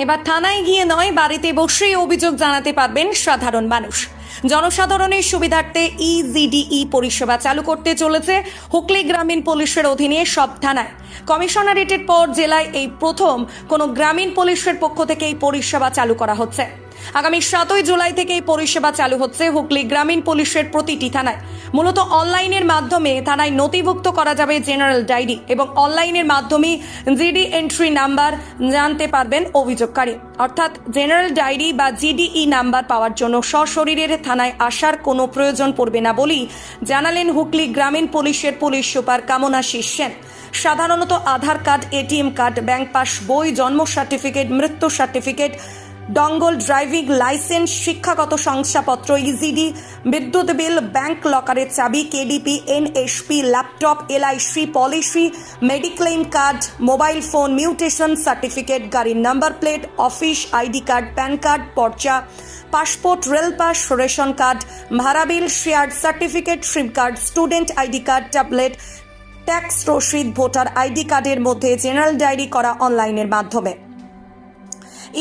এবার থানায় গিয়ে নয়, বাড়িতে বসেই অভিযোগ জানাতে পারবেন সাধারণ মানুষ। জনসাধারণের সুবিধার্থে ইজিডিই পরিষেবা চালু করতে চলেছে হুগলি গ্রামীণ পুলিশের অধীনে সব থানায়। কমিশনারেটের পর জেলায় এই প্রথম কোনো গ্রামীণ পুলিশের পক্ষ থেকে এই পরিষেবা চালু করা হচ্ছে। আগামী 7 জুলাই থেকে এই পরিষেবা চালু হচ্ছে হুগলি গ্রামীণ পুলিশের প্রতিটি থানায়। মূলত অনলাইনের মাধ্যমে থানায় নথিভুক্ত করা যাবে জেনারেল ডায়েরি এবং অনলাইনের মাধ্যমে জিডি এন্ট্রি নাম্বার জানতে পারবেন অভিযোগকারী। অর্থাৎ জেনারেল ডায়েরি বা জিডিই নাম্বার পাওয়ার জন্য সশরীরে থানায় আসার কোনো প্রয়োজন পড়বে না বলেই জানালেন হুগলি গ্রামীণ পুলিশের পুলিশ সুপার কামনাশিস সেন। সাধারণত Aadhaar card, ATM card, bank pass বই, জন্ম সার্টিফিকেট, মৃত্যু সার্টিফিকেট, ডঙ্গল, ড্রাইভিং লাইসেন্স, শিক্ষাগত শংসাপত্র, ইজিডি, বিদ্যুৎ বিল, ব্যাংক লকারের চাবি, KDP, NSP, laptop, LIC policy, mediclaim card, mobile phone, mutation certificate, গাড়ির number plate, office ID card, PAN card, পর্চা, passport, rail pass, ration card, ভাড়া bill, share certificate, SIM card, student ID card, tablet, tax রসিদ, voter ID কার্ডের মধ্যে general diary করা অনলাইনের মাধ্যমে।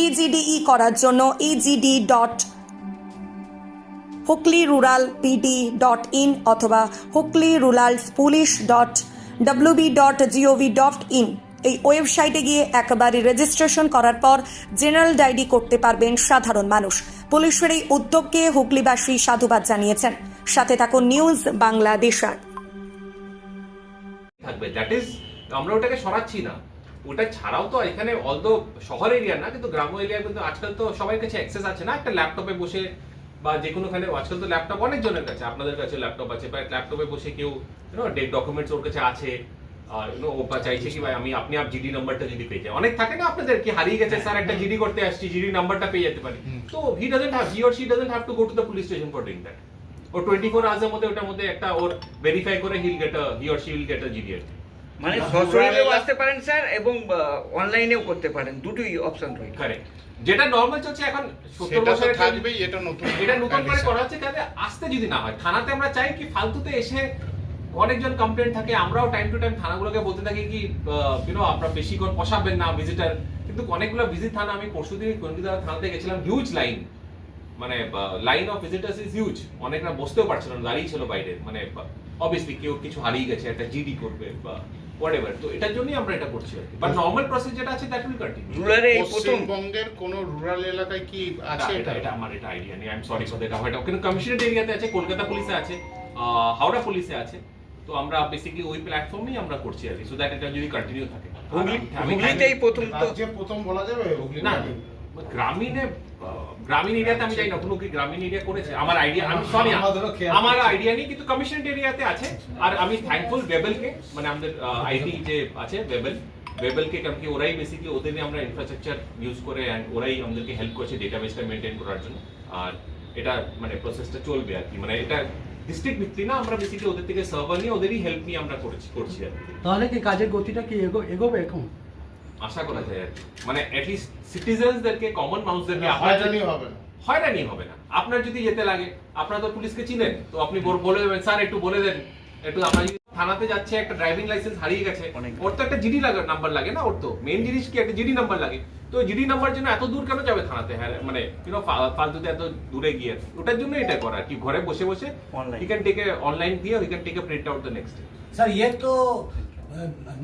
ইজিডিই করার জন্য egd.hugliruralpd.in অথবা hugliruralpolice.wb.gov.in এই ওয়েবসাইটে গিয়ে একবারই রেজিস্ট্রেশন করার পর জেনারেল ডায়েরি করতে পারবেন সাধারণ মানুষ। পুলিশের এই উদ্যোগকে হুগলিবাসী সাধুবাদ জানিয়েছেন। সাথে থাকুন নিউজ বাংলাদেশার। থাকবে দ্যাট ইজ আমরা ওটাকে সরাচ্ছি না। ওটা ছাড়াও তো এখানে অলদো শহর এরিয়া না, কিন্তু গ্রাম্য এরিয়া কিন্তু আজকাল তো সবার কাছে অ্যাক্সেস আছে না, একটা ল্যাপটপে বসে বা যে কোনোখানে। আজকাল তো ল্যাপটপ অনেক জনের কাছে, আপনাদের কাছে ল্যাপটপ আছে, বা ল্যাপটপে বসে কেউ ডকুমেন্টস ওর কাছে আছে, আর ও চাইছে কি ভাই আপনি জিডি নাম্বারটা যদি পেয়ে যায়। অনেক থাকে না আপনাদের কি হারিয়ে গেছে স্যার, একটা জিডি করতে আসছি, জিডি নাম্বারটা পেয়ে যেতে পারি। তো he or she doesn't have to go to the police station for doing that. ও 24 আওয়ার্সের মধ্যে ওটার মধ্যে একটা ওর ভেরিফাই করে he or she will get a GD. মানে সরাসরিও আসতে পারেন স্যার এবং অনলাইনেও করতে পারেন, দুটোই অপশন রয়েছে। কারেক্ট, যেটা নরমাল চলছে এখন 70 বছরে থাকবেই, এটা নতুন করে করা হচ্ছে। তাহলে আসতে যদি না হয় থানাতে, আমরা চাই কি ফালতুতে এসে অনেকজন কমপ্লেন্ট থাকে, আমরাও টাইম টু টাইম থানাগুলোকে বলতে থাকি কি আপনারা বেশিক্ষণ বসাবেন না ভিজিটার, কিন্তু অনেকগুলো ভিজিট থানা, আমি পরশুদিন কলকাতা থানাতে গেছিলাম, হিউজ লাইন, মানে line of visitors is huge. অনেকরা বসতেও পারছিল না, দাঁড়িয়ে ছিল বাইরে, মানে অবভিয়াসলি কেউ কিছু হারিয়ে গেছে, একটা জিডি করবে বা হোয়াটএভার। তো এটার জন্যই আমরা এটা করছি আর কি, বাট নরমাল প্রসেস যেটা আছে দ্যাট উইল কন্টিনিউ। রুরালে পশ্চিমবঙ্গের কোন রুরাল এলাকায় কি আছে এটা আমার এটা আইডিয়া নেই, I am sorry for that. হয়তো কিন্তু কমিশনারেট এরিয়াতে আছে, কলকাতা পুলিশে আছে, হাওড়া পুলিশে আছে। তো আমরা বেসিক্যালি ওই প্ল্যাটফর্মেই আমরা করছি আর কি, সো দ্যাট এটা যদি কন্টিনিউ থাকে। হুগলিতেই প্রথম তো প্রথম বলা যাবে হুগলি না, গ্রামীণ এরিয়াতে আমি জানি না কোনো কি গ্রামীণ এরিয়া করেছে, আমার আইডিয়া, আমি সরি আমার আইডিয়া নেই, কিন্তু কমিশনারেট এরিয়াতে আছে। আর আমি থ্যাঙ্কফুল ওয়েবেলকে, মানে আমাদের আইটি যে আছে ওয়েবেলকে, কারণ কি ওরাই বেসিক্যালি ওদেরই আমরা ইনফ্রাস্ট্রাকচার ইউজ করে এন্ড ওরাই আমাদেরকে হেল্প করছে ডেটাবেসটা মেইনটেইন করার জন্য। আর এটা মানে প্রসেসটা চলবে আর কি, মানে এটা ডিস্ট্রিক্ট ভিত্তিক না, আমরা বেসিক্যালি ওদের থেকে সার্ভার নিয়ে ওদেরই হেল্প নিয়ে আমরা করছি আর কি। তাহলে কি কাজের গতিটা কি এগোবে এখন? আশা করা যায় আর কি, মানে অ্যাটলিস্ট সিটিজেন্সদেরকে, কমন মানুষদেরকে হয়রানি হবে না। আপনার যদি যেতে লাগে, আপনারা তো পুলিশকে চিনেন, তো আপনি বলে দেবেন স্যার একটু বলে দেন, একটু আমরা থানাতে যাচ্ছে, একটা ড্রাইভিং লাইসেন্স হারিয়ে গেছে, ওর তো একটা জিডি নাম্বার লাগে না, ওর তো মেইন জিনিস কি একটা জিডি নাম্বার লাগে। তো জিডি নাম্বার জন্য এত দূর কেন যাবে থানাতে? হ্যাঁ, মানে ফালতুতে এত দূরে গিয়ে, ওটার জন্য এটা করা কি, ঘরে বসে বসে he can take a online দিয়ে he can take a print out the next day. Sir ये तो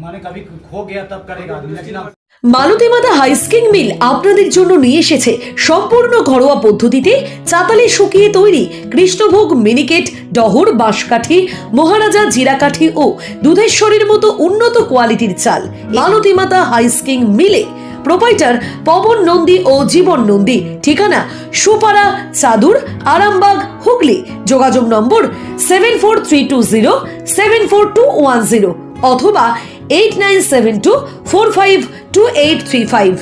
माने कभी खो गया तब करेगा, लेकिन মালতী মাতা হাইস্কিং মিল আপনাদের জন্য নিয়ে এসেছে সম্পূর্ণ ঘরোয়া পদ্ধতিতে চাতালে শুকিয়ে তৈরি কৃষ্ণভোগ, মিনিকেট, ডহর, বাঁশকাঠি, মহারাজা, জিরাকাঠি ও দুধেশ্বরীর মতো উন্নত কোয়ালিটির চাল। মালতী মাতা হাইস্কিং মিলে প্রোপাইটার পবন নন্দী ও জীবন নন্দী। ঠিকানা সুপারা, চাদুর, আরামবাগ, হুগলি। যোগাযোগ নম্বর 7432074210 অথবা 8972452835।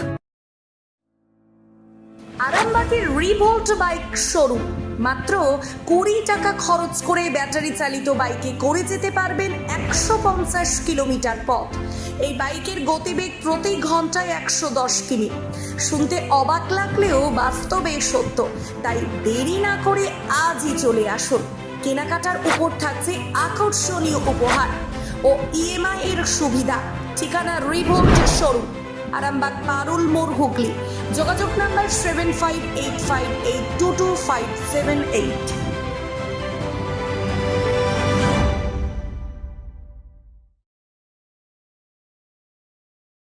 আরামবাগের রিভোল্ট বাইক শোরুম। মাত্র 20 টাকা খরচ করে ব্যাটারি চালিত বাইকে করে যেতে পারবেন 150 কিলোমিটার পথ। এই বাইকের গতিবেগ প্রতি ঘন্টায় 110 কিমি। শুনতে অবাক লাগলেও বাস্তবে সত্য, তাই দেরি না করে আজই চলে আসুন। কেনাকাটার উপর থাকছে আকর্ষণীয় উপহার ও ইএমআই এর সুবিধা। ঠিকানা রিভোল্ট শোরুম, আরামবাগ পারুল মোড় হুগলি। যোগাযোগ নাম্বার 7585822578।